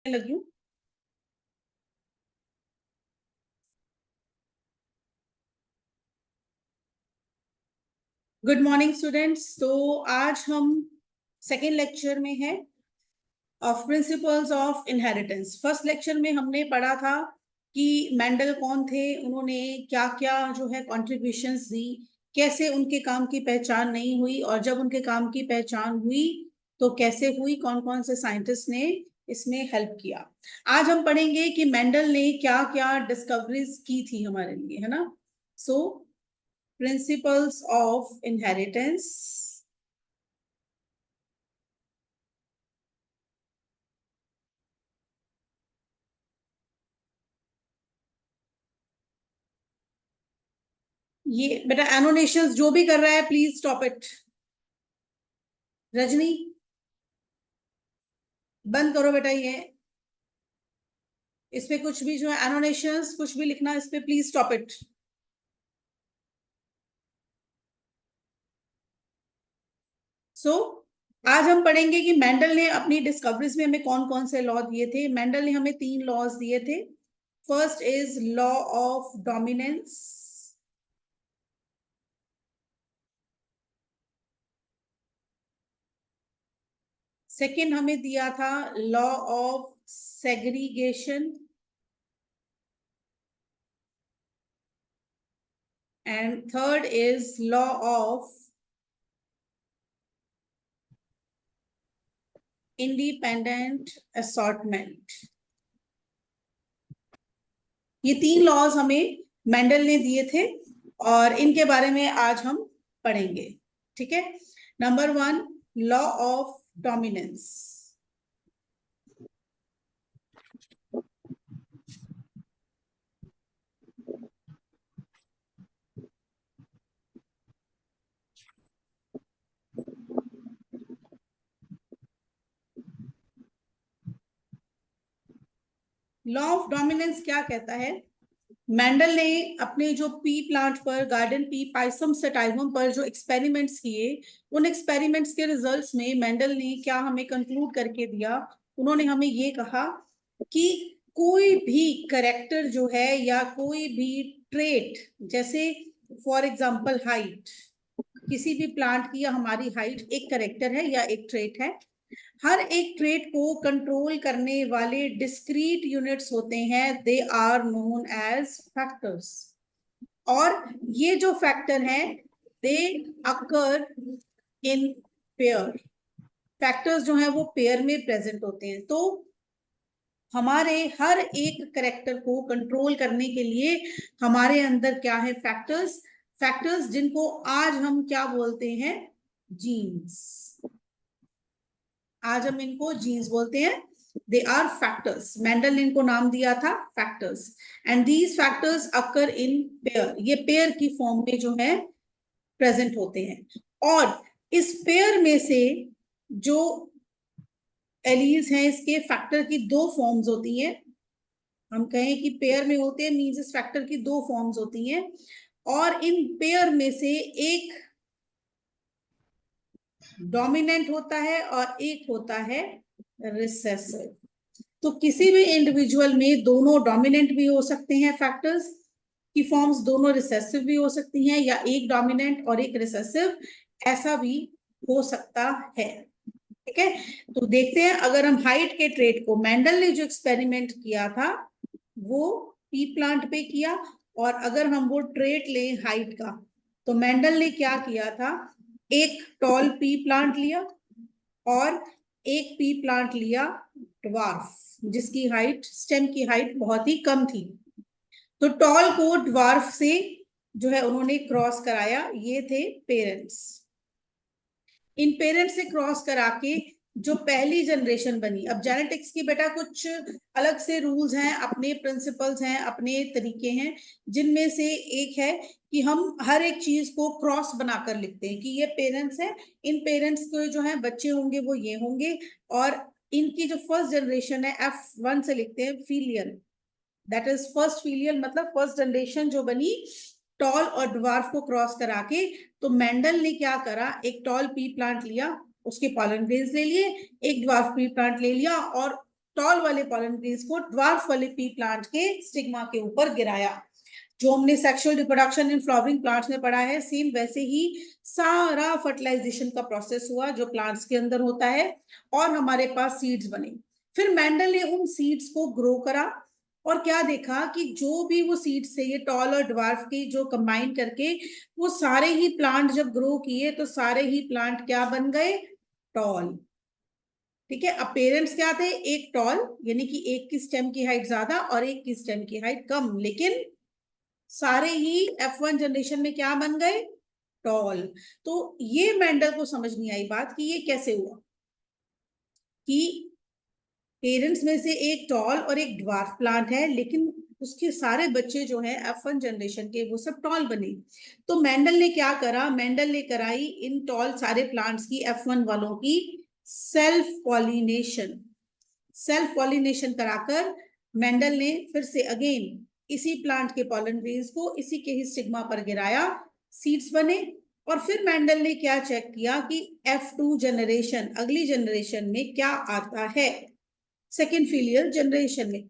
लगी हूँ। Good morning students. तो आज हम सेकेंड लेक्चर में है of principles of inheritance. First lecture में हमने पढ़ा था कि मेंडल कौन थे, उन्होंने क्या क्या जो है कॉन्ट्रीब्यूशंस दी, कैसे उनके काम की पहचान नहीं हुई, और जब उनके काम की पहचान हुई तो कैसे हुई, कौन कौन से साइंटिस्ट ने इसमें हेल्प किया। आज हम पढ़ेंगे कि मेंडल ने क्या क्या डिस्कवरीज की थी हमारे लिए, है ना। सो प्रिंसिपल्स ऑफ इनहेरिटेंस। ये बेटा एनोनेशंस जो भी कर रहा है प्लीज स्टॉप इट। रजनी बंद करो बेटा। ये इस पे कुछ भी जो है एनोनेशंस कुछ भी लिखना, इस पे प्लीज स्टॉप इट। सो आज हम पढ़ेंगे कि मेंडल ने अपनी डिस्कवरीज में हमें कौन कौन से लॉ दिए थे। मेंडल ने हमें 3 लॉज दिए थे। First is law of dominance, second हमें दिया था law of segregation, and third is law of independent assortment. ये 3 लॉज हमें मेंडल ने दिए थे और इनके बारे में आज हम पढ़ेंगे। ठीक है। Number 1, law of dominance. Law of dominance क्या कहता है? मेंडल ने अपने जो पी प्लांट पर, गार्डन पी पाइसम सेटाइवम पर जो एक्सपेरिमेंट्स किए, उन एक्सपेरिमेंट्स के रिजल्ट्स में मेंडल ने क्या हमें कंक्लूड करके दिया? उन्होंने हमें ये कहा कि कोई भी करेक्टर जो है या कोई भी ट्रेट, जैसे फॉर एग्जांपल हाइट, किसी भी प्लांट की या हमारी हाइट एक करेक्टर है या एक ट्रेट है। हर एक ट्रेट को कंट्रोल करने वाले डिस्क्रीट यूनिट्स होते हैं, they are known as factors. और ये जो फैक्टर हैं दे अकर इन पेयर। फैक्टर्स जो हैं वो पेयर में प्रेजेंट होते हैं। तो हमारे हर एक करेक्टर को कंट्रोल करने के लिए हमारे अंदर क्या है? फैक्टर्स। फैक्टर्स जिनको आज हम क्या बोलते हैं? जीन्स। आज हम इनको जीन्स बोलते हैं। They are factors. मेंडल ने इनको नाम दिया था factors, and these factors occur in pair. ये पेयर की फॉर्म में जो है प्रेजेंट होते हैं। और इस पेयर में से जो एलील्स हैं, इसके फैक्टर की 2 फॉर्म्स होती हैं। हम कहें कि पेयर में होते हैं मींस इस फैक्टर की 2 फॉर्म्स होती हैं, और इन पेयर में से एक डोमिनेंट होता है और एक होता है रिसेसिव। तो किसी भी इंडिविजुअल में दोनों डोमिनेंट भी हो सकते हैं, फैक्टर्स की फॉर्म्स दोनों रिसेसिव भी हो सकती हैं, या एक डोमिनेंट और एक रिसेसिव, ऐसा भी हो सकता है। ठीक है। तो देखते हैं, अगर हम हाइट के ट्रेट को, मेंडल ने जो एक्सपेरिमेंट किया था वो पी प्लांट पे किया, और अगर हम वो ट्रेट लें हाइट का, तो मेंडल ने क्या किया था? एक टॉल पी प्लांट लिया और एक पी प्लांट लिया ड्वार्फ, जिसकी हाइट, स्टेम की हाइट बहुत ही कम थी। तो टॉल को ड्वार्फ से जो है उन्होंने क्रॉस कराया। ये थे पेरेंट्स। इन पेरेंट्स से क्रॉस करा के जो पहली जनरेशन बनी। अब जेनेटिक्स की बेटा कुछ अलग से रूल्स हैं, अपने प्रिंसिपल्स हैं, अपने तरीके हैं, जिनमें से एक है कि हम हर एक चीज को क्रॉस बनाकर लिखते हैं कि ये पेरेंट्स हैं, इन पेरेंट्स के जो है बच्चे होंगे वो ये होंगे, और इनकी जो फर्स्ट जनरेशन है F1 से लिखते हैं filial, that is first filial, मतलब फर्स्ट जनरेशन जो बनी टॉल और ड्वार्फ को क्रॉस करा के। तो मेंडल ने क्या करा? एक टॉल पी प्लांट लिया, उसके पॉलन ग्रेन्स ले लिए, एक ड्वार्फ पी प्लांट ले लिया, और टॉल वाले पॉलन ग्रेन्स को ड्वार्फ वाले पी प्लांट के स्टिग्मा के ऊपर गिराया। जो हमने sexual reproduction in flowering plants में पढ़ा है, सेम वैसे ही सारा फर्टिलाइजेशन का प्रोसेस हुआ जो प्लांट्स के अंदर होता है, और हमारे पास सीड्स बने। फिर मेंडल ने उन सीड्स को ग्रो करा और क्या देखा कि जो भी वो सीड्स थे, ये टॉल और ड्वार्फ की जो कंबाइन करके वो सारे ही प्लांट जब ग्रो किए तो सारे ही प्लांट क्या बन गए? टॉल। ठीक है, अब पेरेंट्स क्या थे? एक टॉल, यानी कि एक की स्टेम की हाइट ज्यादा और एक की स्टेम की हाइट कम, लेकिन सारे ही F1 जनरेशन में क्या बन गए? टॉल। तो ये मेंडल को समझ नहीं आई बात कि ये कैसे हुआ कि पेरेंट्स में से एक टॉल और एक ड्वार्फ प्लांट है, लेकिन उसके सारे बच्चे जो है F1 जनरेशन के वो सब टॉल बने। तो मेंडल ने क्या करा? मेंडल ने कराई इन टॉल सारे प्लांट्स की, F1 वालों की सेल्फ पॉलिनेशन। सेल्फ पॉलिनेशन कराकर मेंडल ने फिर से अगेन इसी प्लांट के पॉलन ग्रेन्स को इसी के ही स्टिग्मा पर गिराया, सीड्स बने। और फिर मेंडल ने क्या चेक किया कि F2 जनरेशन, अगली जनरेशन में क्या आता है, सेकेंड फिलियल जनरेशन में।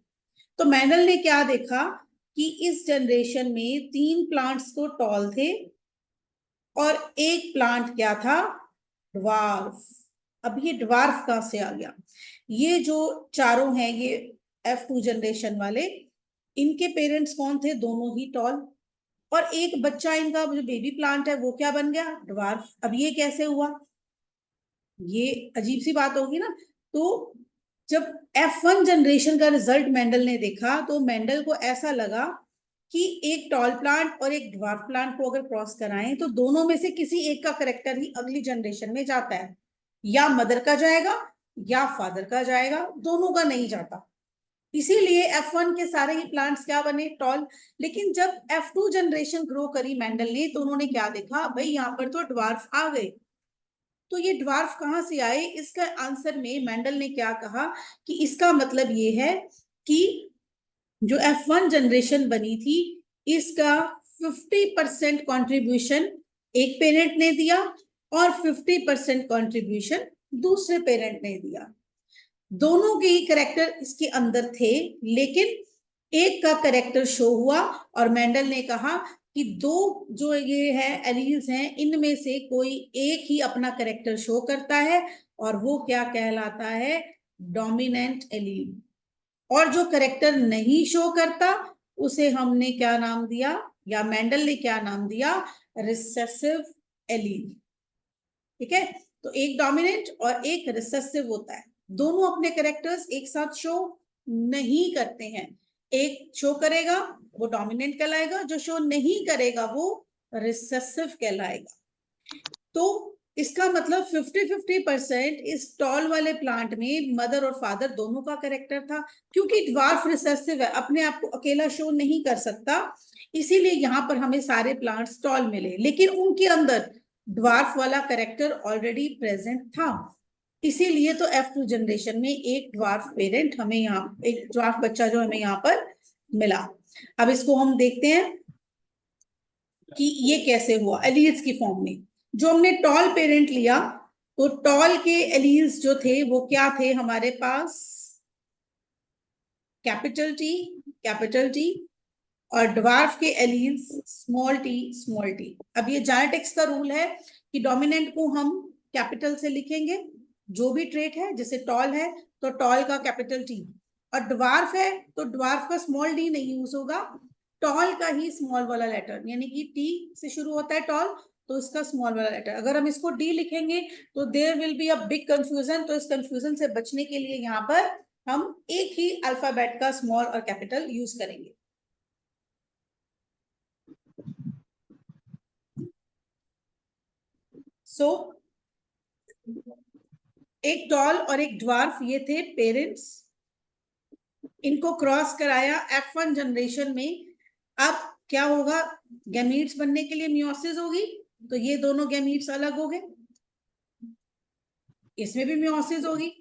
तो मेंडल ने क्या देखा कि इस जनरेशन में 3 प्लांट्स तो टॉल थे और एक प्लांट क्या था? ड्वार्फ। अब ये ड्वार्फ कहां से आ गया? ये जो चारों हैं ये F2 जनरेशन वाले, इनके पेरेंट्स कौन थे? दोनों ही टॉल, और एक बच्चा इनका जो बेबी प्लांट है वो क्या बन गया? ड्वार्फ। अब ये कैसे हुआ? ये अजीब सी बात होगी ना। तो जब F1 जनरेशन का रिजल्ट मेंडल ने देखा तो मेंडल को ऐसा लगा कि एक टॉल प्लांट और एक ड्वार्फ प्लांट को अगर क्रॉस कराएं तो दोनों में से किसी एक का करेक्टर ही अगली जनरेशन में जाता है, या मदर का जाएगा या फादर का जाएगा, दोनों का नहीं जाता। इसीलिए F1 के सारे ही प्लांट्स क्या बने? टॉल। लेकिन जब F2 जनरेशन ग्रो करी मेंडल ने तो उन्होंने क्या देखा? भाई यहाँ पर तो ड्वार्फ आ गए। तो ये ड्वार्फ कहां से आए? इसका आंसर में मेंडल ने क्या कहा कि इसका मतलब ये है कि जो F1 जनरेशन बनी थी इसका 50% कॉन्ट्रीब्यूशन एक पेरेंट ने दिया और 50% कॉन्ट्रीब्यूशन दूसरे पेरेंट ने दिया। दोनों के ही करेक्टर इसके अंदर थे, लेकिन एक का करेक्टर शो हुआ और मेंडल ने कहा कि दो जो ये है एलील्स हैं, इनमें से कोई एक ही अपना करेक्टर शो करता है और वो क्या कहलाता है? Dominant allele. और जो करेक्टर नहीं शो करता उसे हमने क्या नाम दिया, या मेंडल ने क्या नाम दिया? Recessive allele. ठीक है, तो एक डोमिनेंट और एक रिसेसिव होता है। दोनों अपने कैरेक्टर्स एक साथ शो नहीं करते हैं। एक शो करेगा वो डोमिनेंट कहलाएगा, जो शो नहीं करेगा वो रिसेसिव कहलाएगा। तो इसका मतलब 50-50% इस टॉल वाले प्लांट में मदर और फादर दोनों का कैरेक्टर था। क्योंकि ड्वार्फ रिसेसिव है, अपने आप को अकेला शो नहीं कर सकता, इसीलिए यहां पर हमें सारे प्लांट्स टॉल मिले, लेकिन उनके अंदर ड्वार्फ वाला कैरेक्टर ऑलरेडी प्रेजेंट था। इसीलिए तो F2 जनरेशन में एक ड्वार्फ पेरेंट हमें यहाँ, एक ड्वार्फ बच्चा जो हमें यहाँ पर मिला। अब इसको हम देखते हैं कि ये कैसे हुआ एलील्स की फॉर्म में। जो हमने टॉल पेरेंट लिया तो टॉल के एलील्स जो थे वो क्या थे हमारे पास? कैपिटल टी, और ड्वार्फ के एलील्स स्मॉल टी। अब ये जेनेटिक्स का रूल है कि डोमिनेंट को हम कैपिटल से लिखेंगे, जो भी ट्रेट है, जैसे टॉल है तो टॉल का कैपिटल टी, और ड्वार्फ है तो ड्वार्फ का स्मॉल डी नहीं यूज होगा, टॉल का ही स्मॉल वाला लेटर, यानी कि टी से शुरू होता है टॉल तो इसका स्मॉल वाला लेटर। अगर हम इसको डी लिखेंगे तो there will be a big confusion. तो इस कंफ्यूजन से बचने के लिए यहाँ पर हम एक ही अल्फाबेट का स्मॉल और कैपिटल यूज करेंगे। सो एक टॉल और एक ड्वार्फ ये थे पेरेंट्स, इनको क्रॉस कराया F1 जनरेशन में। अब क्या होगा? गैमीट्स बनने के लिए मियोसिस होगी, तो ये दोनों गैमीट्स अलग हो गए, इसमें भी मियोसिस होगी,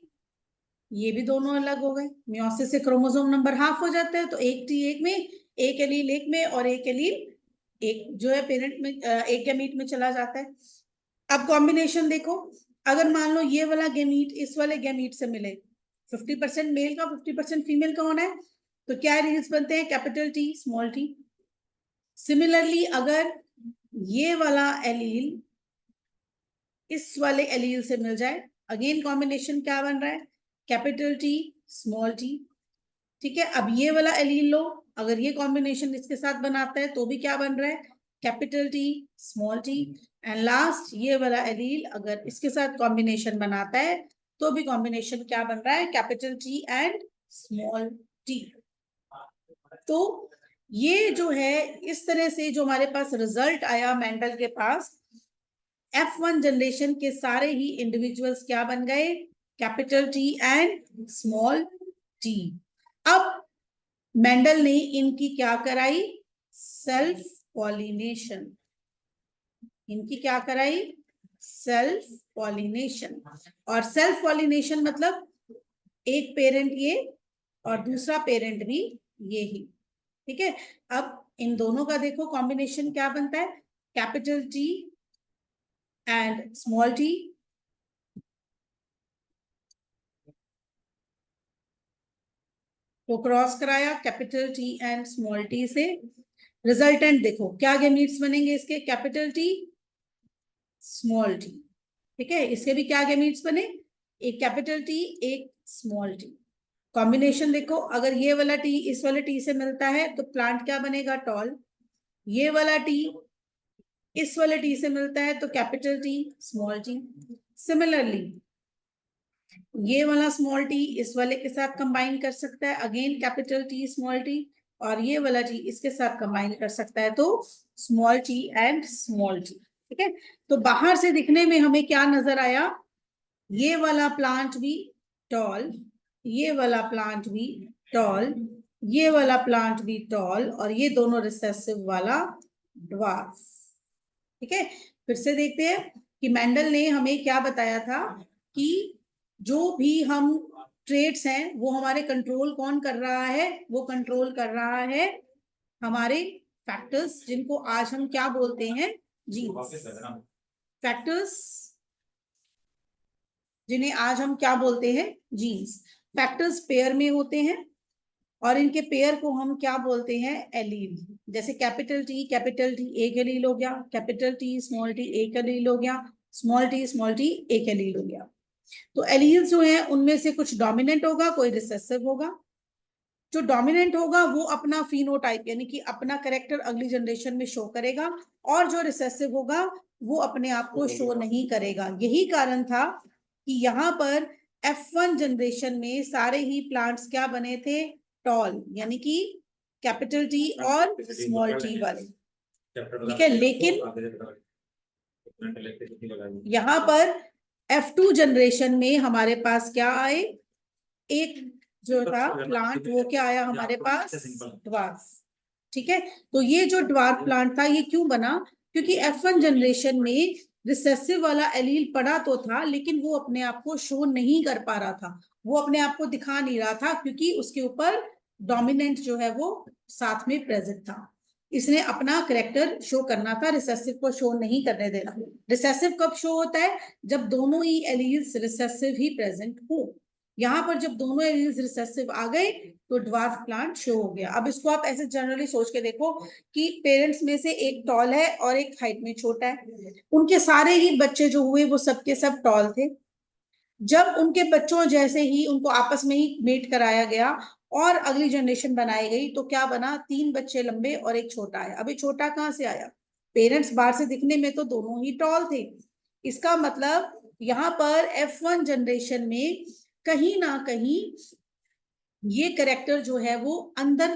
ये भी दोनों अलग हो गए। मियोसिस से क्रोमोसोम नंबर हाफ हो जाता है, तो एक टी एक में, एक एलील एक में, और एक एलील एक जो है पेरेंट में, एक गैमीट में चला जाता है। अब कॉम्बिनेशन देखो, अगर मान लो ये वाला गैमीट इस वाले गैमीट से मिले 50% मेल का 50% फीमेल का होना है, तो क्या एलील्स बनते हैं? Capital T small T. Similarly अगर ये वाला एलील इस वाले एलील से मिल जाए, अगेन कॉम्बिनेशन क्या बन रहा है? Capital T small T. ठीक है, अब ये वाला एलील लो, अगर ये कॉम्बिनेशन इसके साथ बनाता है तो भी क्या बन रहा है? Capital T small T. And last ये वाला एलील अगर इसके साथ कॉम्बिनेशन बनाता है तो भी कॉम्बिनेशन क्या बन रहा है? Capital T and small T. तो ये जो है इस तरह से जो हमारे पास रिजल्ट आया मेंडल के पास, F1 जनरेशन के सारे ही इंडिविजुअल्स क्या बन गए? Capital T and small T. अब मेंडल ने इनकी क्या कराई? Self pollination. इनकी क्या कराई? Self pollination. और सेल्फ पॉलिनेशन मतलब एक पेरेंट ये और दूसरा पेरेंट भी ये ही। ठीक है, अब इन दोनों का देखो कॉम्बिनेशन क्या बनता है? Capital T and small T. तो क्रॉस कराया capital T and small T से, रिजल्टेंट देखो क्या गैमीट्स बनेंगे इसके? Capital T small T. ठीक है, इसके भी क्या गैमीट्स बने? एक कैपिटल टी एक स्मॉल टी। कॉम्बिनेशन देखो, अगर ये वाला टी इस वाले टी से मिलता है तो प्लांट क्या बनेगा? टॉल। ये वाला टी इस वाले टी से मिलता है तो capital T small T. Similarly ये वाला स्मॉल टी इस वाले के साथ कंबाइन कर सकता है, again capital T small T. और ये वाला टी इसके साथ कंबाइन कर सकता है तो small T and small T. ठीक है, तो बाहर से दिखने में हमें क्या नजर आया? ये वाला प्लांट भी टॉल, ये वाला प्लांट भी टॉल, ये वाला प्लांट भी टॉल, और ये दोनों रिसेसिव वाला ड्वार्फ। ठीक है, फिर से देखते हैं कि मेंडल ने हमें क्या बताया था कि जो भी हम ट्रेड्स हैं वो हमारे कंट्रोल कौन कर रहा है? वो कंट्रोल कर रहा है हमारे फैक्टर्स, जिनको आज हम क्या बोलते हैं? जीन्स। फैक्टर्स जिन्हें आज हम क्या बोलते हैं? जीन्स। फैक्टर्स पेयर में होते हैं और इनके पेयर को हम क्या बोलते हैं? एलील। जैसे कैपिटल टी एक एलील हो गया, कैपिटल टी स्मॉल टी एक एलील हो गया, स्मॉल टी एक एलील हो गया। तो एलील्स जो है उनमें से कुछ डोमिनेंट होगा, कोई रिसेसिव होगा। जो डोमिनेंट होगा वो अपना फिनोटाइप यानी कि अपना कैरेक्टर अगली जनरेशन में शो करेगा, और जो रिसेसिव होगा वो अपने आप को शो नहीं करेगा। यही कारण था कि यहाँ पर F1 जनरेशन में सारे ही प्लांट्स क्या बने थे? टॉल, यानी कि कैपिटल टी और स्मॉल टी वाले। ठीक है, लेकिन यहाँ पर F2 जनरेशन में हमारे पास क्या आए? एक जो था प्लांट वो क्या आया हमारे पास? ड्वार्फ। ठीक है, तो ये जो ड्वार्फ प्लांट था ये क्यों बना? क्योंकि F1 जनरेशन में रिसेसिव वाला एलील पड़ा तो था लेकिन वो अपने आप को शो नहीं कर पा रहा था, वो अपने आप को दिखा नहीं रहा था, क्योंकि उसके ऊपर डोमिनेंट जो है वो साथ में प्रेजेंट था। इसने अपना करेक्टर शो करना था, रिसेसिव को शो नहीं करने देना। रिसेसिव कब शो होता है? जब दोनों ही एलील्स रिसेसिव ही प्रेजेंट हो। यहाँ पर जब दोनों एलील्स रिसेसिव आ गए तो ड्वार्फ प्लांट शो हो गया। अब इसको आप ऐसे जनरली सोच के देखो कि पेरेंट्स में से एक टॉल है और एक हाइट में छोटा है, उनके सारे ही बच्चे जो हुए वो सबके सब टॉल थे। जब उनके बच्चों जैसे ही उनको आपस में ही मेट कराया गया और अगली जनरेशन बनाई गई तो क्या बना? 3 बच्चे लंबे और एक छोटा आया। अभी छोटा कहाँ से आया? पेरेंट्स बाहर से दिखने में तो दोनों ही टॉल थे। इसका मतलब यहाँ पर F1 जनरेशन में कहीं ना कहीं ये करेक्टर जो है वो अंदर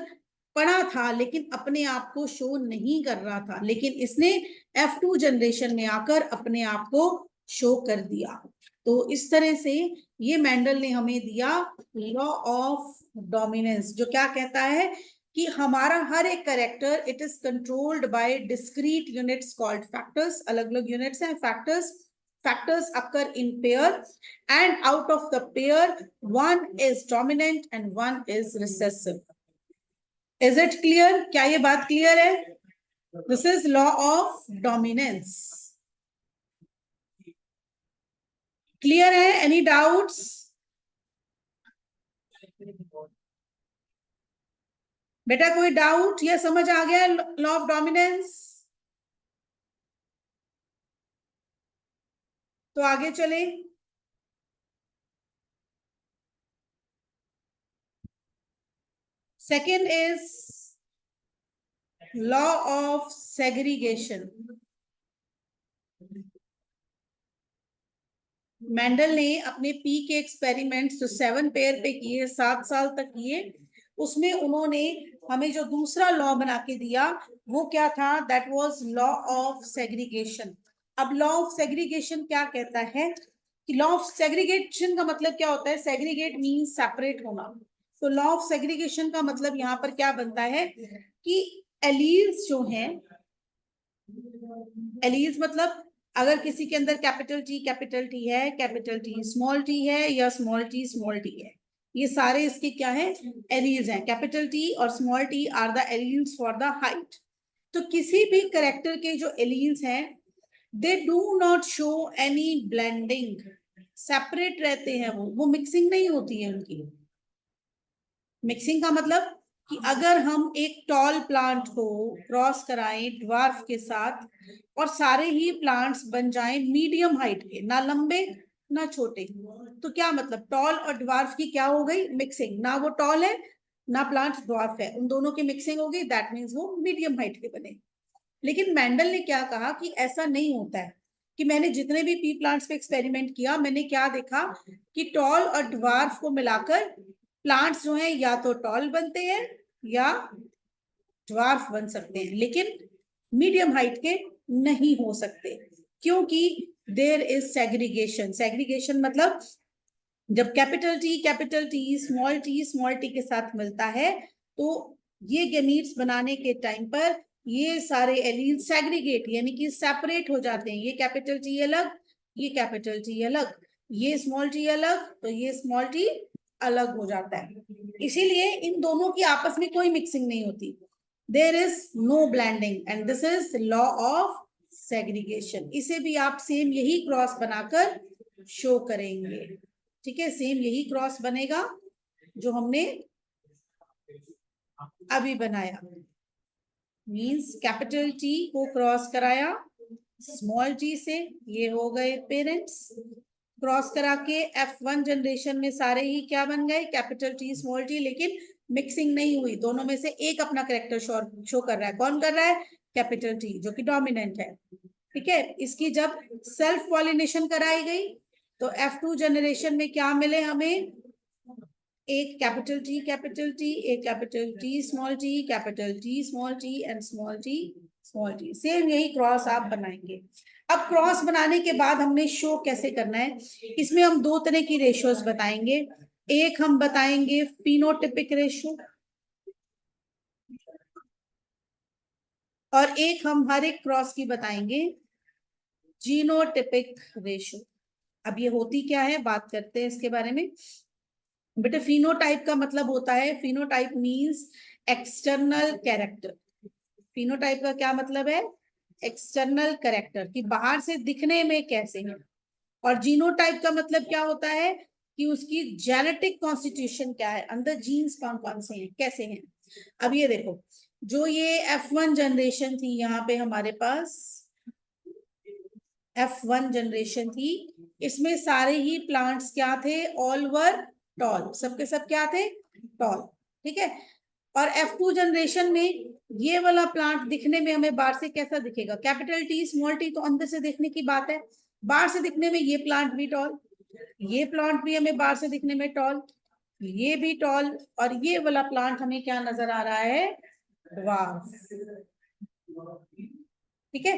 पड़ा था लेकिन अपने आप को शो नहीं कर रहा था, लेकिन इसने F2 जनरेशन में आकर अपने आप को शो कर दिया। तो इस तरह से ये मेंडल ने हमें दिया लॉ ऑफ डोमिनेंस, जो क्या कहता है कि हमारा हर एक character it is controlled by discrete units called factors. अलग अलग यूनिट्स हैं factors. Factors occur in pair, and out of the pair one is dominant and one is recessive. Is it clear? क्या ये बात क्लियर है? This is law of dominance. Clear है? Any doubts? बेटा कोई डाउट या समझ आ गया लॉ ऑफ डोमिनेंस? तो आगे चले। Second is law of segregation. Mendel ने अपने पी के एक्सपेरिमेंट्स जो 7 पेयर पे किए, 7 साल तक किए, उसमें उन्होंने हमें जो दूसरा लॉ बना के दिया वो क्या था? That was law of segregation. अब लॉ ऑफ सेग्रीगेशन क्या कहता है कि लॉ ऑफ सेग्रीगेशन का मतलब क्या होता है? सेग्रीगेट मींस सेपरेट होना। तो लॉ ऑफ सेग्रीगेशन का मतलब यहाँ पर क्या बनता है कि एलील्स जो हैं, एलील्स मतलब अगर किसी के अंदर कैपिटल टी है, कैपिटल टी है, या स्मॉल टी है, ये सारे इसके क्या है? एलील्स हैं। कैपिटल टी और small T R the alleles for the height. तो किसी भी करेक्टर के जो एलील्स हैं, they do not show any blending, separate रहते हैं, वो मिक्सिंग नहीं होती है उनकी। मिक्सिंग का मतलब कि अगर हम एक टॉल प्लांट को क्रॉस कराएं ड्वार्फ के साथ और सारे ही प्लांट्स बन जाएं मीडियम हाइट के, ना लंबे ना छोटे, तो क्या मतलब? टॉल और ड्वार्फ की क्या हो गई? मिक्सिंग। ना वो टॉल है ना प्लांट ड्वार्फ है, उन दोनों की मिक्सिंग हो गई, दैट मीन्स वो मीडियम हाइट के बने। लेकिन मेंडल ने क्या कहा कि ऐसा नहीं होता है, कि मैंने जितने भी पी प्लांट्स पे एक्सपेरिमेंट किया, मैंने क्या देखा कि टॉल और ड्वार्फ को मिलाकर प्लांट्स जो हैं या तो टॉल बनते हैं या ड्वार्फ बन सकते हैं, लेकिन मीडियम हाइट के नहीं हो सकते, क्योंकि देयर इज सेग्रीगेशन। सेग्रीगेशन मतलब जब कैपिटल टी स्मॉल टी के साथ मिलता है, तो ये गैमीट्स बनाने के टाइम पर ये सारे एलील सेग्रीगेट यानी कि सेपरेट हो जाते हैं। ये कैपिटल टी अलग, ये कैपिटल टी अलग, ये स्मॉल टी अलग, तो ये स्मॉल टी अलग हो जाता है। इसीलिए इन दोनों की आपस में कोई मिक्सिंग नहीं होती। There is no blending and this is law of segregation. इसे भी आप सेम यही क्रॉस बनाकर शो करेंगे। ठीक है, सेम यही क्रॉस बनेगा जो हमने अभी बनाया। मींस कैपिटल टी को क्रॉस कराया स्मॉल टी से, ये हो गए पेरेंट्स। क्रॉस करा के F1 जनरेशन में सारे ही क्या बन गए? कैपिटल टी स्मॉल टी, लेकिन मिक्सिंग नहीं हुई। दोनों में से एक अपना करेक्टर शो कर रहा है। कौन कर रहा है? कैपिटल टी, जो कि डोमिनेंट है। ठीक है, इसकी जब सेल्फ पॉलिनेशन कराई गई तो F2 जनरेशन में क्या मिले हमें? एक कैपिटल टी, एक capital T small T, capital T small T and small T. Same यही क्रॉस आप बनाएंगे। अब क्रॉस बनाने के बाद हमने शो कैसे करना है? इसमें हम दो तरह की रेशियोज बताएंगे। एक हम बताएंगे फिनोटिपिक रेशियो, और एक हम हर एक क्रॉस की बताएंगे जीनोटिपिक रेशियो। अब ये होती क्या है, बात करते हैं इसके बारे में। बेटा फिनोटाइप का मतलब होता है, phenotype means external character. Phenotype का क्या मतलब है? एक्सटर्नल कैरेक्टर, कि बाहर से दिखने में कैसे है। और जीनोटाइप का मतलब क्या होता है कि उसकी जेनेटिक कॉन्स्टिट्यूशन क्या है, अंदर जीन्स कौन कौन से हैं, कैसे हैं। अब ये देखो, जो ये F1 जनरेशन थी, यहाँ पे हमारे पास F1 जनरेशन थी, इसमें सारे ही प्लांट्स क्या थे? ऑल वर टॉल, सबके सब क्या थे? टॉल। ठीक है, और F2 जनरेशन में ये वाला प्लांट दिखने में हमें बाहर से कैसा दिखेगा? कैपिटल टी स्मॉल टी, तो अंदर से देखने की बात है। बाहर से दिखने में ये प्लांट भी टॉल, ये प्लांट भी हमें बाहर से दिखने में टॉल, ये भी टॉल, और ये वाला प्लांट हमें क्या नजर आ रहा है? ड्वार्फ। ठीक है,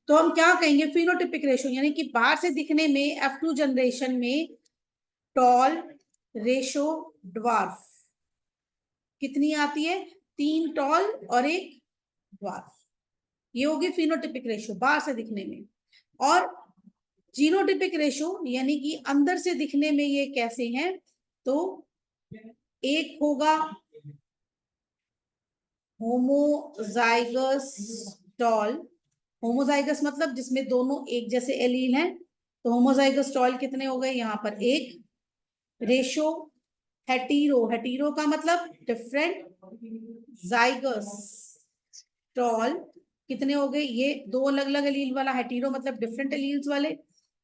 तो हम क्या कहेंगे? फिनोटिपिक रेशियो, यानी कि बाहर से दिखने में F2 जनरेशन में टॉल रेशो ड्वार्फ कितनी आती है? 3 टॉल और 1 ड्वार्फ। ये होगी फिनोटिपिक रेशियो बाहर से दिखने में। और जीनोटिपिक रेशियो यानी कि अंदर से दिखने में ये कैसे हैं? तो एक होगा होमोजाइगस टॉल। होमोजाइगस मतलब जिसमें दोनों एक जैसे एलील हैं, तो होमोजाइगस टॉल कितने हो गए? यहाँ पर एक। रेशो हेटीरो, हेटीरो का मतलब डिफरेंट, जाइगस, टॉल, कितने हो गए? ये दो अलग अलग एलील वाला, हेटेरो मतलब डिफरेंट एलील्स वाले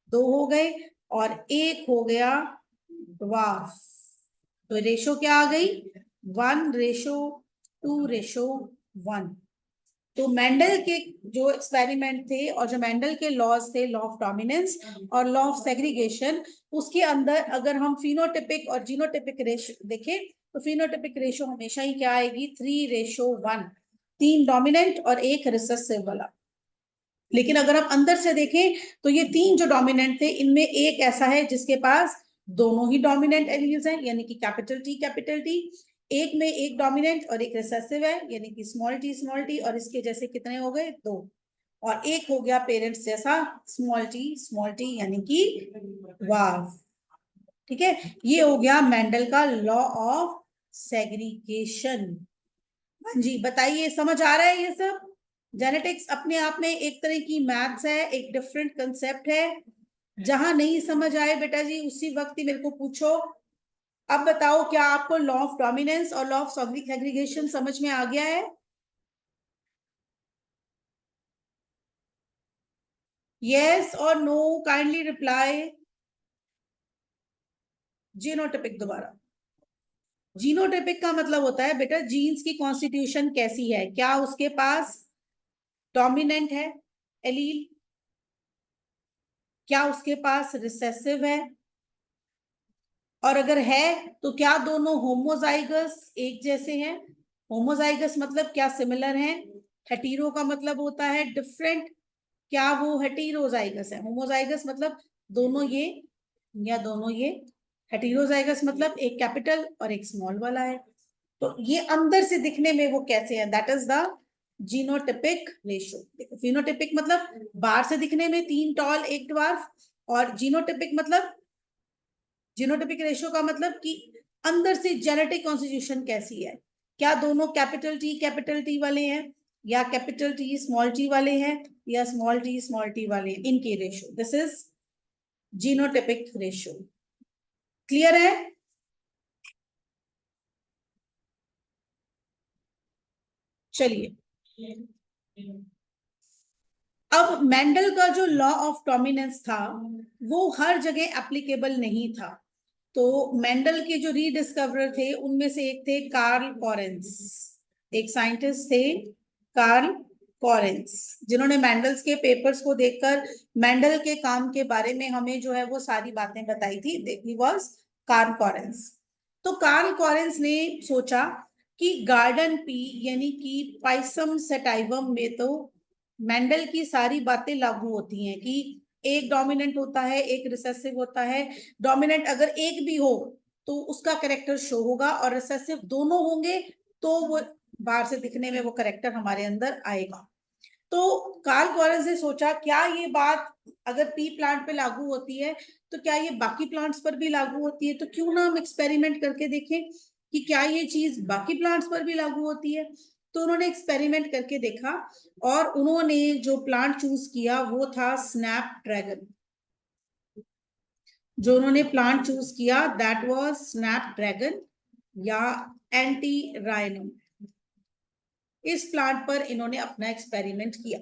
दो हो गए, और एक हो गया ड्वार्फ। तो रेशो क्या आ गई? 1:2:1। तो मेंडल के जो एक्सपेरिमेंट थे और जो मेंडल के लॉज थे, लॉ ऑफ डोमिनेंस और लॉ ऑफ सेग्रीगेशन, उसके अंदर अगर हम फिनोटिपिक और जीनोटिपिक रेशो देखें तो फिनोटिपिक रेशो हमेशा ही क्या आएगी? 3:1, 3 डोमिनेंट और 1 रिसेसिव वाला। लेकिन अगर हम अंदर से देखें तो ये 3 जो डोमिनेंट थे, इनमें एक ऐसा है जिसके पास दोनों ही डोमिनेंट एलील्स हैं, यानी कि कैपिटल टी। एक में एक डोमिनेंट और एक रिसेसिव है, यानी कि स्मॉल टी, और इसके जैसे कितने हो गए? 2। और एक हो गया पेरेंट्स जैसा स्मॉल टी, यानी कि वाव। ठीक है, ये हो गया मेंडल का लॉ ऑफ सेग्रीगेशन। हाँ जी, बताइए, समझ आ रहा है ये सब? जेनेटिक्स अपने आप में एक तरह की मैथ्स है, एक डिफरेंट कंसेप्ट है। जहां नहीं समझ आए बेटा जी, उसी वक्त ही मेरे को पूछो। अब बताओ, क्या आपको लॉ ऑफ डोमिनेंस और लॉ ऑफ सेग्रीगेशन समझ में आ गया है? यस और नो, काइंडली रिप्लाई। जीनोटिपिक, दोबारा। जीनोटिपिक का मतलब होता है बेटा, जीन्स की कॉन्स्टिट्यूशन कैसी है, क्या उसके पास डोमिनेंट है एलील, क्या उसके पास रिसेसिव है, और अगर है तो क्या दोनों होमोजाइगस एक जैसे हैं? होमोजाइगस मतलब क्या सिमिलर हैं? हेटीरो का मतलब होता है डिफरेंट, क्या वो हेटीरोजाइगस है? होमोजाइगस मतलब दोनों ये या दोनों ये। हेटीरोजाइगस मतलब एक कैपिटल और एक स्मॉल वाला है। तो ये अंदर से दिखने में वो कैसे है, that is the genotypic ratio. देखो, फिनोटिपिक मतलब बाहर से दिखने में 3 टॉल 1 ड्वार्फ, और जीनोटिपिक मतलब, जीनोटिपिक रेशियो का मतलब कि अंदर से जेनेटिक कॉन्स्टिट्यूशन कैसी है, क्या दोनों कैपिटल टी वाले हैं, या कैपिटल टी वाले हैं, या स्मॉल टी वाले हैं, इनके ratio, this is genotypic ratio. Clear है? चलिए, अब मेंडल का जो लॉ ऑफ डोमिनेंस था वो हर जगह एप्लीकेबल नहीं था। तो मेंडल के जो रीडिस्कवरर थे उनमें से एक थे कार्ल कॉरेंस, एक साइंटिस्ट थे कार्ल कॉरेंस, जिन्होंने मेंडल्स के पेपर्स को देखकर मेंडल के काम के बारे में हमें जो है वो सारी बातें बताई थी। He was Karl Correns. तो कार्ल कॉरेंस ने सोचा कि गार्डन पी यानी कि पाइसम सेटाइवम में तो मेंडल की सारी बातें लागू होती हैं कि एक डोमिनेंट होता है, एक रिसेसिव होता है। डोमिनेंट अगर एक भी हो तो उसका करेक्टर शो होगा, और रिसेसिव दोनों होंगे तो वो बाहर से दिखने में वो करेक्टर हमारे अंदर आएगा। तो कार्ल कॉरेंस ने सोचा, क्या ये बात अगर पी प्लांट पे लागू होती है तो क्या ये बाकी प्लांट्स पर भी लागू होती है? तो क्यों ना हम एक्सपेरिमेंट करके देखें कि क्या ये चीज बाकी प्लांट्स पर भी लागू होती है। तो उन्होंने एक्सपेरिमेंट करके देखा, और उन्होंने जो प्लांट चूज किया वो था स्नैप ड्रैगन। जो उन्होंने प्लांट चूज किया दैट वाज स्नैप ड्रैगन या एंटी राइनम। इस प्लांट पर इन्होंने अपना एक्सपेरिमेंट किया।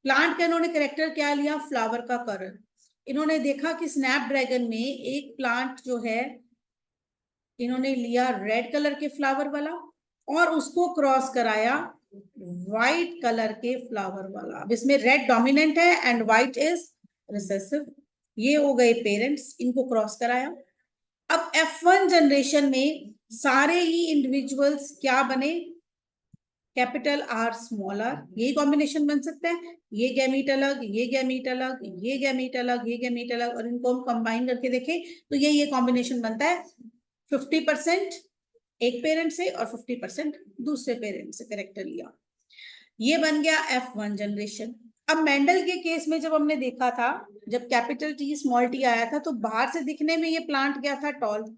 प्लांट का इन्होंने करेक्टर क्या लिया? फ्लावर का कलर। इन्होंने देखा कि स्नैप ड्रैगन में एक प्लांट जो है, इन्होंने लिया रेड कलर के फ्लावर वाला और उसको क्रॉस कराया व्हाइट कलर के फ्लावर वाला। अब इसमें रेड डोमिनेंट है एंड व्हाइट इज रिसेसिव। ये हो गए पेरेंट्स, इनको क्रॉस कराया। अब F1 जनरेशन में सारे ही इंडिविजुअल्स क्या बने? कैपिटल आर स्मॉल आर, यही कॉम्बिनेशन बन सकता है। ये गैमीट अलग, ये गैमीट अलग, ये गैमीट अलग, ये गैमीट अलग, और इनको हम कंबाइन करके देखें तो ये कॉम्बिनेशन बनता है 50% एक पेरेंट से और 50% दूसरे पेरेंट से करेक्टर लिया। ये बन गया F1 जनरेशन। अब मेंडल के केस में जब हमने देखा था, जब कैपिटल टी स्मॉल टी आया था तो बाहर से दिखने में ये प्लांट क्या था? टॉल।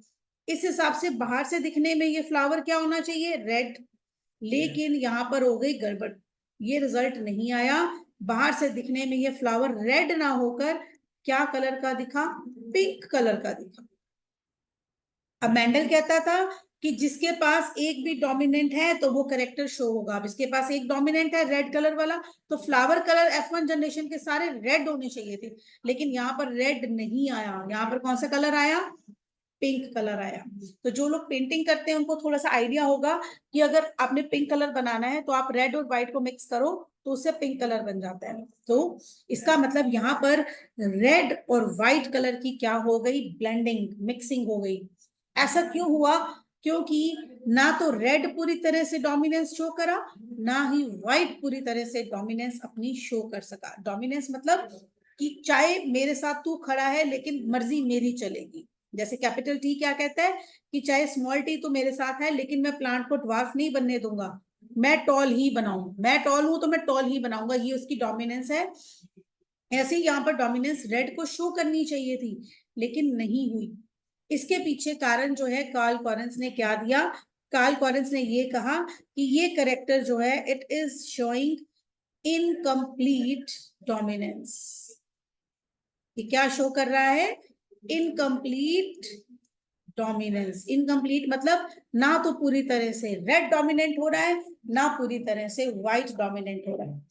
इस हिसाब से बाहर से दिखने में ये फ्लावर क्या होना चाहिए? रेड। लेकिन यहां पर हो गई गड़बड़, ये रिजल्ट नहीं आया। बाहर से दिखने में ये फ्लावर रेड ना होकर क्या कलर का दिखा? पिंक कलर का दिखा। अब मेंडल कहता था कि जिसके पास एक भी डोमिनेंट है तो वो करेक्टर शो होगा। अब इसके पास एक डोमिनेंट है रेड कलर वाला, तो फ्लावर कलर F1 जनरेशन के सारे रेड होने चाहिए थे, लेकिन यहाँ पर रेड नहीं आया। यहाँ पर कौन सा कलर आया? पिंक कलर आया। तो जो लोग पेंटिंग करते हैं उनको थोड़ा सा आइडिया होगा कि अगर आपने पिंक कलर बनाना है तो आप रेड और व्हाइट को मिक्स करो तो उससे पिंक कलर बन जाता है। तो इसका मतलब यहाँ पर रेड और व्हाइट कलर की क्या हो गई? ब्लेंडिंग, मिक्सिंग हो गई। ऐसा क्यों हुआ? क्योंकि ना तो रेड पूरी तरह से डोमिनेंस शो करा, ना ही व्हाइट पूरी तरह से डोमिनेंस अपनी शो कर सका। डोमिनेंस मतलब कि चाहे मेरे साथ तू खड़ा है लेकिन मर्जी मेरी चलेगी। जैसे कैपिटल टी क्या कहता है कि चाहे स्मॉल टी तो मेरे साथ है लेकिन मैं प्लांट को ड्वार्फ नहीं बनने दूंगा, मैं टॉल ही बनाऊं। मैं टॉल हूं तो मैं टॉल ही बनाऊंगा, ये उसकी डोमिनेंस है। ऐसे ही यहाँ पर डोमिनेंस रेड को शो करनी चाहिए थी लेकिन नहीं हुई। इसके पीछे कारण जो है, कार्ल कॉरेंस ने क्या दिया? कार्ल कॉरेंस ने ये कहा कि ये करेक्टर जो है it is showing incomplete dominance. ये क्या शो कर रहा है? Incomplete dominance. इनकम्प्लीट मतलब ना तो पूरी तरह से रेड डोमिनेंट हो रहा है, ना पूरी तरह से व्हाइट डोमिनेंट हो रहा है।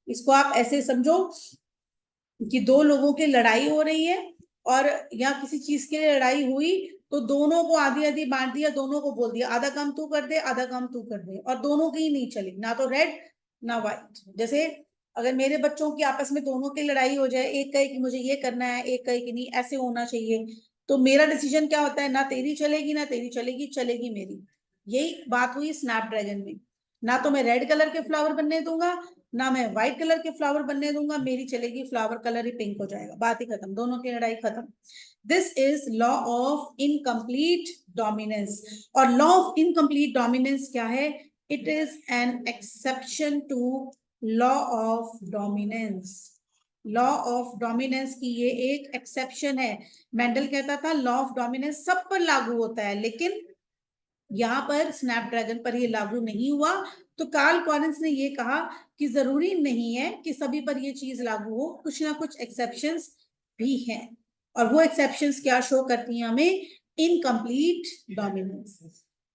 इसको आप ऐसे समझो कि दो लोगों की लड़ाई हो रही है और या किसी चीज के लिए लड़ाई हुई तो दोनों को आधी आधी बांट दिया, दोनों को बोल दिया आधा काम तू कर दे आधा काम तू कर दे, और दोनों की ही नहीं चली, ना तो रेड ना व्हाइट। जैसे अगर मेरे बच्चों की आपस में दोनों की लड़ाई हो जाए, एक कहे कि मुझे ये करना है, एक कहे कि नहीं ऐसे होना चाहिए, तो मेरा डिसीजन क्या होता है? ना तेरी चलेगी ना तेरी चलेगी, चलेगी मेरी। यही बात हुई स्नैपड्रैगन में। ना तो मैं रेड कलर के फ्लावर बनने दूंगा, ना मैं व्हाइट कलर के फ्लावर बनने दूंगा, मेरी चलेगी फ्लावर कलर ही पिंक हो जाएगा, बात ही खत्म, दोनों की लड़ाई खत्म। This is law of incomplete dominance. और लॉ ऑफ इनकम्प्लीट डोमिनेंस क्या है? It is an exception to law of dominance. Law of dominance की ये एक एक्सेप्शन है। मेंडल कहता था लॉ ऑफ डोमिनेंस सब पर लागू होता है, लेकिन यहाँ पर स्नैपड्रैगन पर ये लागू नहीं हुआ। तो कार्ल कॉरेंस ने ये कहा कि जरूरी नहीं है कि सभी पर ये चीज लागू हो, कुछ ना कुछ एक्सेप्शंस भी हैं। और वो एक्सेप्शंस क्या शो करती हैं हमें? Incomplete dominance.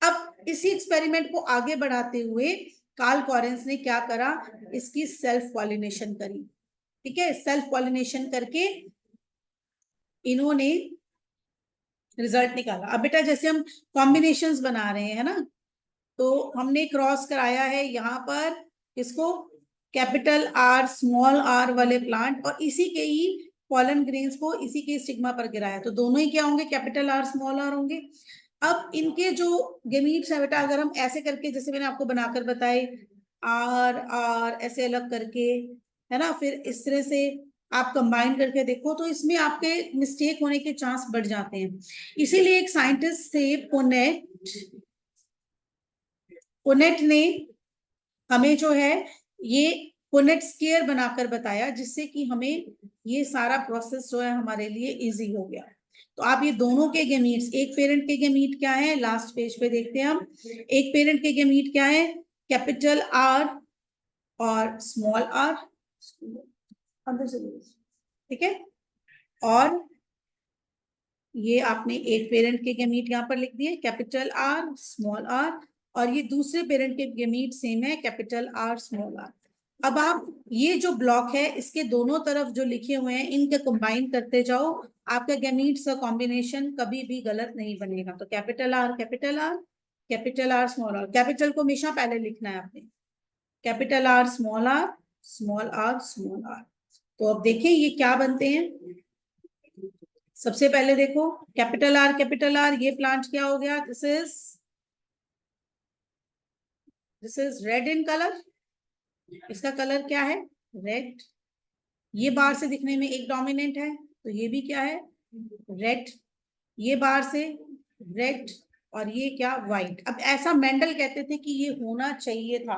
अब इसी एक्सपेरिमेंट को आगे बढ़ाते हुए कार्ल कॉरेंस ने क्या करा? इसकी सेल्फ पॉलिनेशन करी। ठीक है, सेल्फ पॉलिनेशन करके इन्होंने रिजल्ट निकाला। अब बेटा जैसे हम कॉम्बिनेशंस बना रहे हैं ना, तो हमने क्रॉस कराया है यहाँ पर इसको, कैपिटल आर स्मॉल आर वाले प्लांट, और इसी के ही पॉलन ग्रेन्स को इसी के स्टिग्मा पर गिराया, तो दोनों ही क्या होंगे? कैपिटल आर स्मॉल आर होंगे। अब इनके जो गेमीट्स है बेटा, अगर हम ऐसे करके जैसे मैंने आपको बनाकर बताए, आर आर ऐसे अलग करके, है ना, फिर इस तरह से आप कंबाइन करके देखो तो इसमें आपके मिस्टेक होने के चांस बढ़ जाते हैं। इसीलिए एक साइंटिस्ट थे पुनेट, पुनेट ने हमें जो है ये पुनेट स्केयर बनाकर बताया, जिससे कि हमें ये सारा प्रोसेस जो है हमारे लिए इजी हो गया। तो आप ये दोनों के गेमीट्स, एक पेरेंट के गेमीट क्या है लास्ट पेज पे देखते हैं हम। एक पेरेंट के गेमीट क्या है? कैपिटल आर और स्मॉल आर, अंदर से ठीक है। और ये आपने एक पेरेंट के गेमीट यहाँ पर लिख दिए कैपिटल आर स्मॉल आर, और ये दूसरे पेरेंट के गेमीट सेम है कैपिटल आर स्मॉल आर। अब आप ये जो ब्लॉक है इसके दोनों तरफ जो लिखे हुए हैं इनके कंबाइन करते जाओ, आपका गेमीट्स का कॉम्बिनेशन कभी भी गलत नहीं बनेगा। तो capital R capital R, capital R small R, capital को हमेशा पहले लिखना है आपने, capital R small R, small R small R. तो अब देखें ये क्या बनते हैं। सबसे पहले देखो कैपिटल आर, ये प्लांट क्या हो गया? This is red in colour, इसका कलर क्या है? रेड। ये बाहर से दिखने में एक डोमिनेंट है तो ये भी क्या है? रेड। ये बाहर से रेड, और ये क्या? व्हाइट। अब ऐसा मेंडल कहते थे कि ये होना चाहिए था,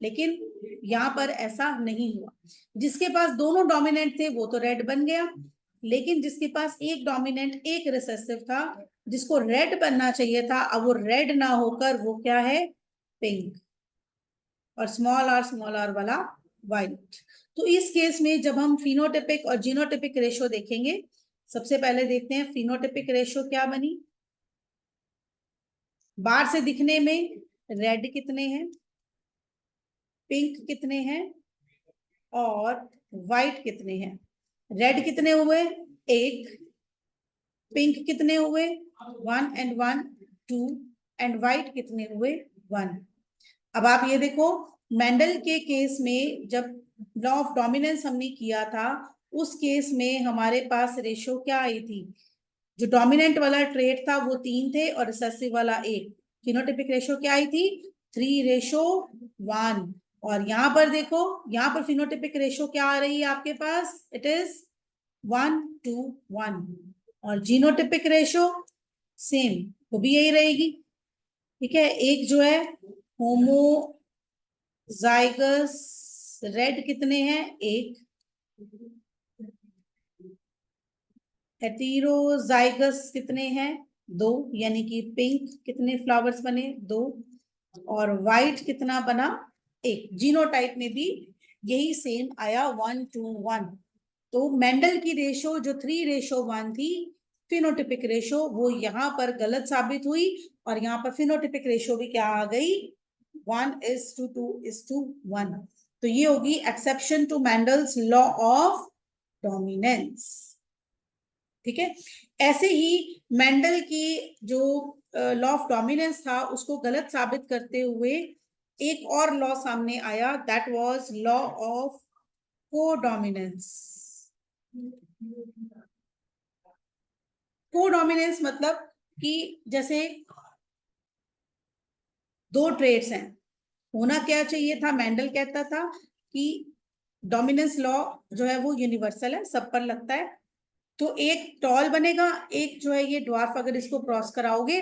लेकिन यहाँ पर ऐसा नहीं हुआ। जिसके पास दोनों डोमिनेंट थे वो तो रेड बन गया, लेकिन जिसके पास एक डोमिनेंट एक रिसेसिव था, जिसको रेड बनना चाहिए था, अब वो रेड ना होकर वो क्या है? पिंक। और स्मॉल आर वाला व्हाइट। तो इस केस में जब हम फिनोटिपिक और जीनोटिपिक रेशो देखेंगे, सबसे पहले देखते हैं फिनोटिपिक रेशो क्या बनी। बाहर से दिखने में रेड कितने हैं, पिंक कितने हैं और व्हाइट कितने हैं। रेड कितने हुए, एक, पिंक कितने हुए, 1 and 1, 2, एंड व्हाइट कितने हुए, 1। अब आप ये देखो, मेंडल के केस में जब लॉ ऑफ डोमिनेंस हमने किया था, उस केस में हमारे पास रेशो क्या आई थी, जो डोमिनेंट वाला ट्रेट था वो 3 थे और रिसेसिव वाला 1। फिनोटिपिक रेशो क्या आई थी, 3:1। और यहां पर देखो, यहां पर फिनोटिपिक रेशो क्या आ रही है आपके पास, इट इज 1:1। और जीनोटिपिक रेशो सेम, वो भी यही रहेगी। ठीक है, एक जो है होमोजाइगस रेड कितने हैं, एक, हेटेरोजाइगस कितने हैं, 2, यानी कि पिंक कितने फ्लावर्स बने, 2, और व्हाइट कितना बना, 1। जीनोटाइप में भी यही सेम आया, 1:1। तो मेंडल की रेशो जो 3:1 थी, फिनोटिपिक रेशो, वो यहाँ पर गलत साबित हुई और यहाँ पर फिनोटिपिक रेशो भी क्या आ गई, 1:2:1। तो ये होगी exception to Mendel's law of dominance. ठीक है, ऐसे ही मेंडल की जो लॉ ऑफ डोमिनेंस था उसको गलत साबित करते हुए एक और लॉ सामने आया, that was law of codominance. Codominance मतलब कि जैसे दो ट्रेड्स हैं, होना क्या चाहिए था, मेंडल कहता था कि डोमिनेंस लॉ जो है वो यूनिवर्सल है, सब पर लगता है। तो एक टॉल बनेगा, एक जो है ये ड्वार्फ, अगर इसको क्रॉस कराओगे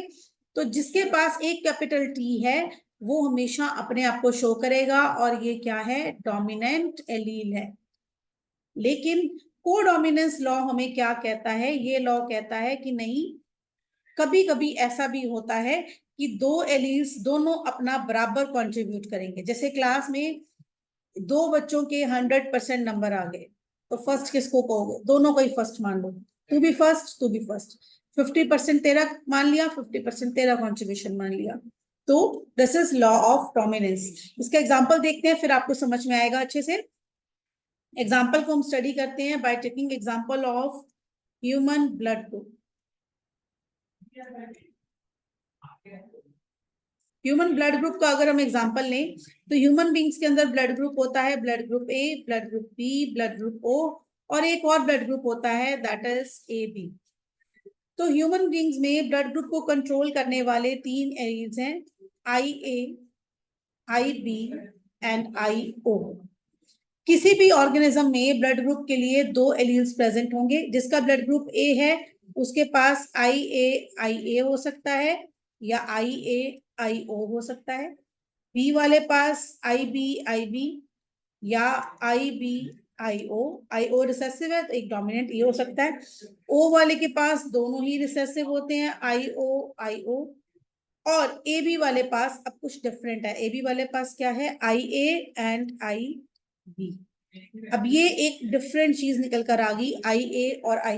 तो जिसके पास एक कैपिटल टी है वो हमेशा अपने आप को शो करेगा और ये क्या है, डोमिनेंट एलील है। लेकिन कोडोमिनेंस लॉ हमें क्या कहता है, ये लॉ कहता है कि नहीं, कभी कभी ऐसा भी होता है कि दो एलील्स दोनों अपना बराबर कंट्रीब्यूट करेंगे। जैसे क्लास में दो बच्चों के 100% नंबर आ गए, तो फर्स्ट किसको कहोगे, दोनों को ही फर्स्ट मान लो, तू भी फर्स्ट तू भी फर्स्ट, 50% तेरा मान लिया, 50% तेरा कॉन्ट्रीब्यूशन मान लिया। तो this is law of dominance. इसका एग्जांपल देखते हैं, फिर आपको समझ में आएगा अच्छे से। एग्जाम्पल को हम स्टडी करते हैं by taking example of human blood group. Human blood group का अगर हम एग्जांपल लें तो ह्यूमन बींग्स के अंदर ब्लड ग्रुप होता है, blood group A, blood group B, blood group O, और एक और ब्लड ग्रुप होता है दैट इज ए बी। तो ह्यूमन बींग्स में ब्लड ग्रुप को कंट्रोल करने वाले 3 एलील्स हैं, आई ए, आई बी एंड आई ओ। किसी भी ऑर्गेनिज्म में ब्लड ग्रुप के लिए 2 एलील्स प्रेजेंट होंगे। जिसका ब्लड ग्रुप ए है उसके पास आई ए हो सकता है या आई ओ हो सकता है। बी वाले पास आई बी या आई ओ रिसेसिव है तो एक डोमिनेंट ये हो सकता है। ओ वाले के पास दोनों ही रिसेसिव होते हैं, आई ओ। और ए बी वाले पास अब कुछ डिफरेंट है, ए बी वाले पास क्या है, आई ए एंड आई बी। अब ये एक डिफरेंट चीज निकल कर आ गई, आई ए और आई